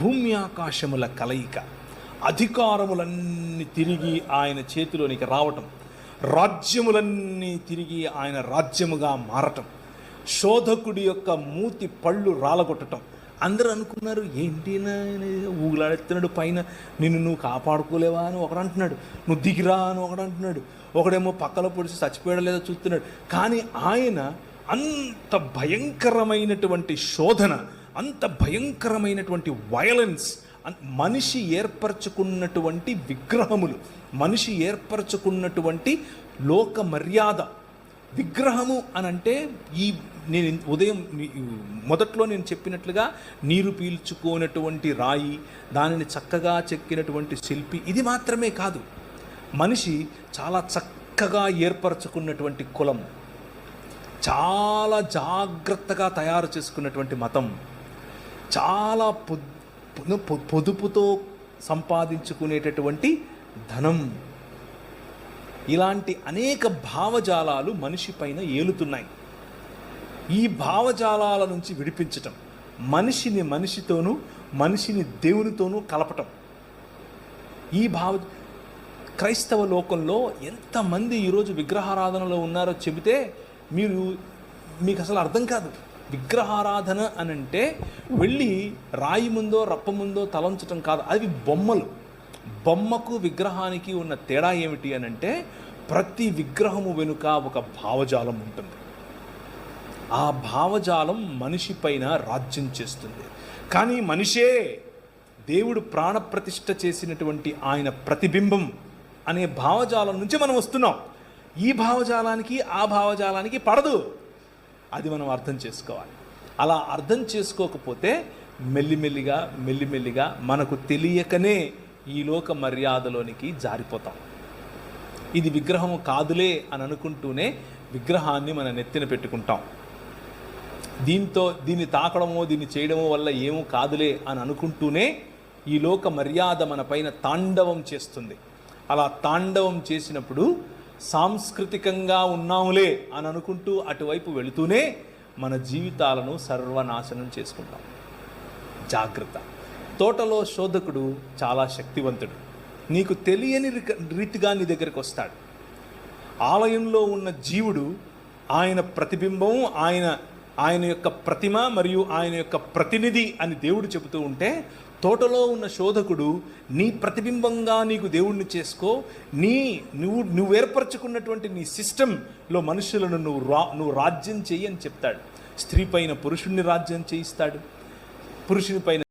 భూమి ఆకాశముల కలయిక, అధికారములన్నీ తిరిగి ఆయన చేతిలోనికి రావటం, రాజ్యములన్నీ తిరిగి ఆయన రాజ్యముగా మారటం, శోధకుడి యొక్క మూతి పళ్ళు రాలగొట్టడం. అందరూ అనుకున్నారు, ఏంటి ఊగులాడెత్తున్నాడు పైన, నువ్వు కాపాడుకోలేవా అని ఒకడు అంటున్నాడు, నువ్వు దిగిరా అని ఒకడు అంటున్నాడు, ఒకడేమో పక్కలో పొడిచి చచ్చిపోయడం లేదో చూస్తున్నాడు. కానీ ఆయన అంత భయంకరమైనటువంటి శోధన, అంత భయంకరమైనటువంటి వయలెన్స్, మనిషి ఏర్పరచుకున్నటువంటి విగ్రహములు, మనిషి ఏర్పరచుకున్నటువంటి లోక మర్యాద. విగ్రహము అనంటే నేను ఉదయం మొదట్లో నేను చెప్పినట్లుగా నీరు పీల్చుకోనటువంటి రాయి, దానిని చక్కగా చెక్కినటువంటి శిల్పి, ఇది మాత్రమే కాదు. మనిషి చాలా చక్కగా ఏర్పరచుకున్నటువంటి కులం, చాలా జాగ్రత్తగా తయారు చేసుకున్నటువంటి మతం, చాలా పొదుపుతో సంపాదించుకునేటటువంటి ధనం, ఇలాంటి అనేక భావజాలాలు మనిషి పైన ఏలుతున్నాయి. ఈ భావజాలాల నుంచి విడిపించటం, మనిషిని మనిషితోనూ మనిషిని దేవునితోనూ కలపటం. ఈ క్రైస్తవ లోకంలో ఎంతమంది ఈరోజు విగ్రహారాధనలో ఉన్నారో చెబితే మీకు అసలు అర్థం కాదు. విగ్రహారాధన అనంటే వెళ్ళి రాయి ముందో రప్ప ముందో తలంచటం కాదు, అవి బొమ్మలు. బొమ్మకు విగ్రహానికి ఉన్న తేడా ఏమిటి అనంటే, ప్రతి విగ్రహము వెనుక ఒక భావజాలం ఉంటుంది. ఆ భావజాలం మనిషి పైన రాజ్యం చేస్తుంది. కానీ మనిషే దేవుడు ప్రాణప్రతిష్ఠ చేసినటువంటి ఆయన ప్రతిబింబం అనే భావజాలం నుంచి మనం వస్తున్నాం. ఈ భావజాలానికి ఆ భావజాలానికి పడదు. అది మనం అర్థం చేసుకోవాలి. అలా అర్థం చేసుకోకపోతే మెల్లిమెల్లిగా మనకు తెలియకనే ఈ లోక మర్యాదలోనికి జారిపోతాం. ఇది విగ్రహము కాదులే అని అనుకుంటూనే విగ్రహాన్ని మన నెత్తిన పెట్టుకుంటాం. దీన్ని తాకడమో దీన్ని చేయడమో వల్ల ఏమో కాదులే అని అనుకుంటూనే ఈ లోక మర్యాద మన పైన తాండవం చేస్తుంది. అలా తాండవం చేసినప్పుడు సాంస్కృతికంగా ఉన్నాములే అని అనుకుంటూ అటువైపు వెళుతూనే మన జీవితాలను సర్వనాశనం చేసుకుంటాం. జాగ్రత్త. తోటలో శోధకుడు చాలా శక్తివంతుడు. నీకు తెలియని రీతిగా నీ దగ్గరికి వస్తాడు. ఆలయంలో ఉన్న జీవుడు ఆయన ప్రతిబింబం, ఆయన యొక్క ప్రతిమ మరియు ఆయన యొక్క ప్రతినిధి అని దేవుడు చెబుతూ తోటలో ఉన్న శోధకుడు నీ ప్రతిబింబంగా నీకు దేవుణ్ణి చేసుకో, నువ్వు ఏర్పరచుకున్నటువంటి నీ సిస్టంలో మనుషులను నువ్వు రాజ్యం చెయ్యి అని చెప్తాడు. స్త్రీ పైన పురుషుణ్ణి రాజ్యం చేయిస్తాడు, పురుషుని పైన